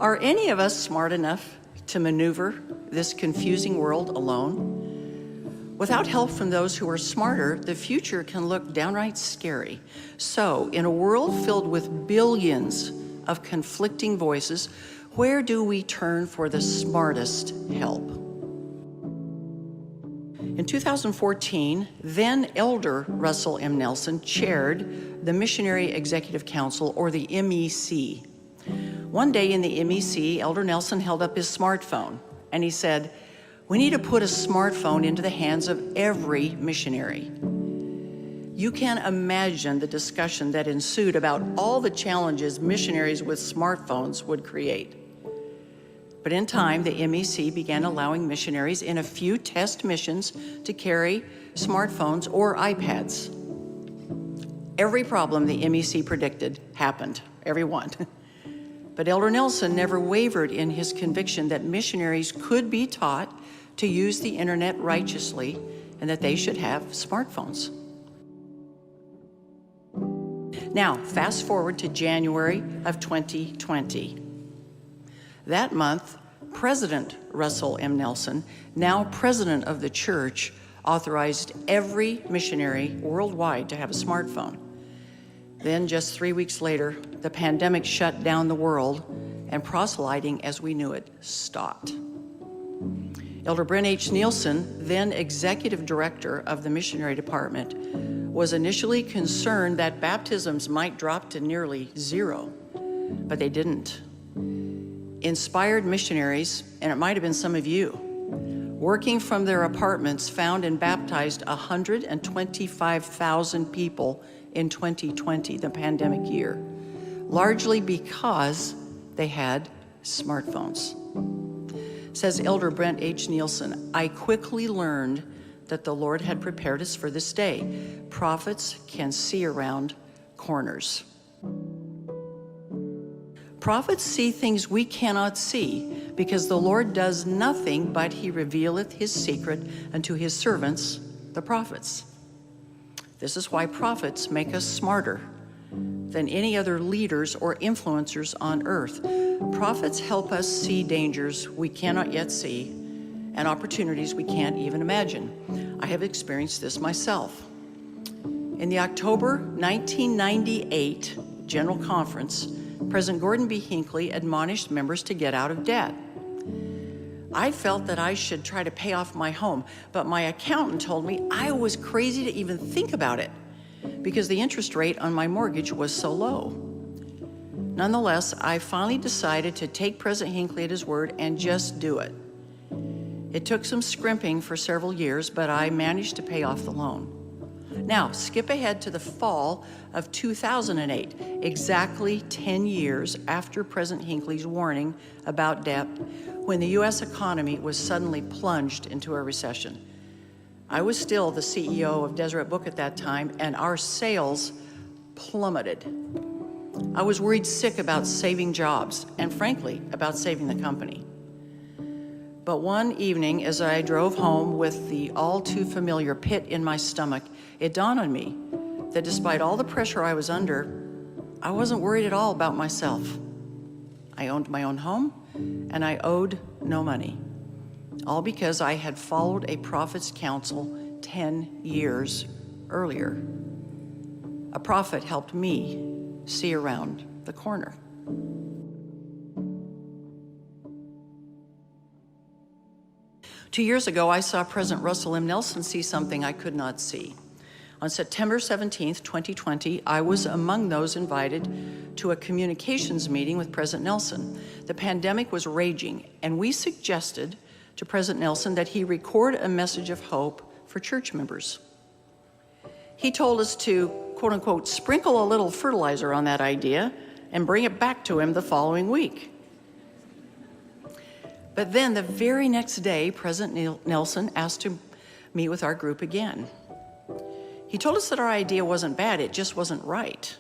Are any of us smart enough to maneuver this confusing world alone? Without help from those who are smarter, the future can look downright scary. So, in a world filled with billions of conflicting voices, where do we turn for the smartest help? In 2014, then Elder Russell M. Nelson chaired the Missionary Executive Council, or the MEC. One day in the MEC, Elder Nelson held up his smartphone and he said, "We need to put a smartphone into the hands of every missionary." You can imagine the discussion that ensued about all the challenges missionaries with smartphones would create. But in time, the MEC began allowing missionaries in a few test missions to carry smartphones or iPads. Every problem the MEC predicted happened, every one. But Elder Nelson never wavered in his conviction that missionaries could be taught to use the internet righteously and that they should have smartphones. Now, fast forward to January of 2020. That month, President Russell M. Nelson, now president of the church, authorized every missionary worldwide to have a smartphone. Then, just 3 weeks later, the pandemic shut down the world and proselyting as we knew it stopped. Elder Brent H. Nielsen, then executive director of the missionary department, was initially concerned that baptisms might drop to nearly zero, but they didn't. Inspired missionaries, and it might have been some of you, working from their apartments, found and baptized 125,000 people in 2020, the pandemic year, largely because they had smartphones. Says Elder Brent H. Nielsen, "I quickly learned that the Lord had prepared us for this day. Prophets can see around corners." Prophets see things we cannot see, because the Lord does nothing but he revealeth his secret unto his servants, the prophets. This is why prophets make us smarter than any other leaders or influencers on earth. Prophets help us see dangers we cannot yet see and opportunities we can't even imagine. I have experienced this myself. In the October 1998 General Conference, President Gordon B. Hinckley admonished members to get out of debt. I felt that I should try to pay off my home, but my accountant told me I was crazy to even think about it because the interest rate on my mortgage was so low. Nonetheless, I finally decided to take President Hinckley at his word and just do it. It took some scrimping for several years, but I managed to pay off the loan. Now, skip ahead to the fall of 2008, exactly 10 years after President Hinckley's warning about debt, when the U.S. economy was suddenly plunged into a recession. I was still the CEO of Deseret Book at that time, and our sales plummeted. I was worried sick about saving jobs, and frankly, about saving the company. But one evening, as I drove home with the all too familiar pit in my stomach, it dawned on me that despite all the pressure I was under, I wasn't worried at all about myself. I owned my own home, and I owed no money, all because I had followed a prophet's counsel 10 years earlier. A prophet helped me see around the corner. Two years ago, I saw President Russell M. Nelson see something I could not see. On September 17th, 2020, I was among those invited to a communications meeting with President Nelson. The pandemic was raging, and we suggested to President Nelson that he record a message of hope for church members. He told us to, quote unquote, sprinkle a little fertilizer on that idea and bring it back to him the following week. But then the very next day, President Nelson asked to meet with our group again. He told us that our idea wasn't bad, it just wasn't right.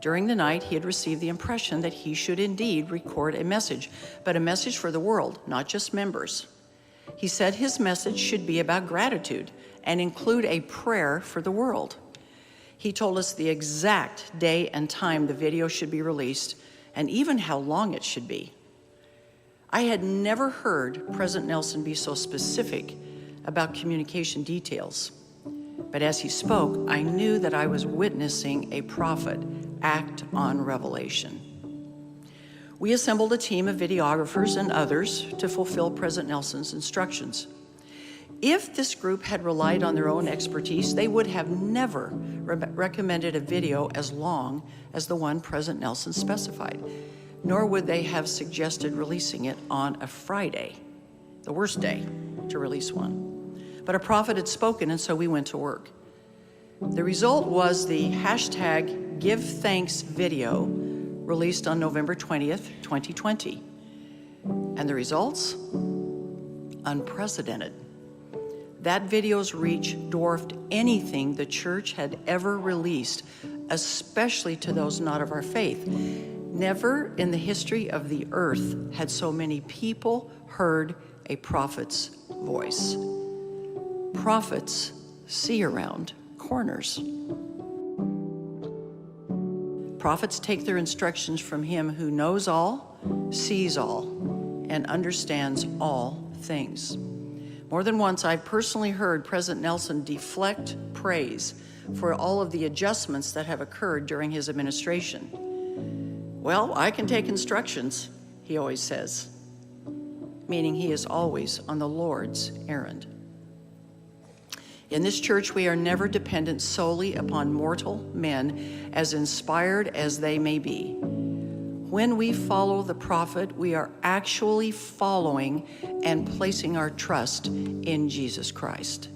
During the night, he had received the impression that he should indeed record a message, but a message for the world, not just members. He said his message should be about gratitude and include a prayer for the world. He told us the exact day and time the video should be released, and even how long it should be. I had never heard President Nelson be so specific about communication details. But as he spoke, I knew that I was witnessing a prophet act on revelation. We assembled a team of videographers and others to fulfill President Nelson's instructions. If this group had relied on their own expertise, they would have never recommended a video as long as the one President Nelson specified, nor would they have suggested releasing it on a Friday, the worst day to release one. But a prophet had spoken, and so we went to work. The result was the hashtag Give Thanks video released on November 20th, 2020. And the results? Unprecedented. That video's reach dwarfed anything the church had ever released, especially to those not of our faith. Never in the history of the earth had so many people heard a prophet's voice. Prophets see around corners. Prophets take their instructions from him who knows all, sees all, and understands all things. More than once, I've personally heard President Nelson deflect praise for all of the adjustments that have occurred during his administration. Well, I can take instructions, he always says, meaning he is always on the Lord's errand. In this church, we are never dependent solely upon mortal men, as inspired as they may be. When we follow the prophet, we are actually following and placing our trust in Jesus Christ.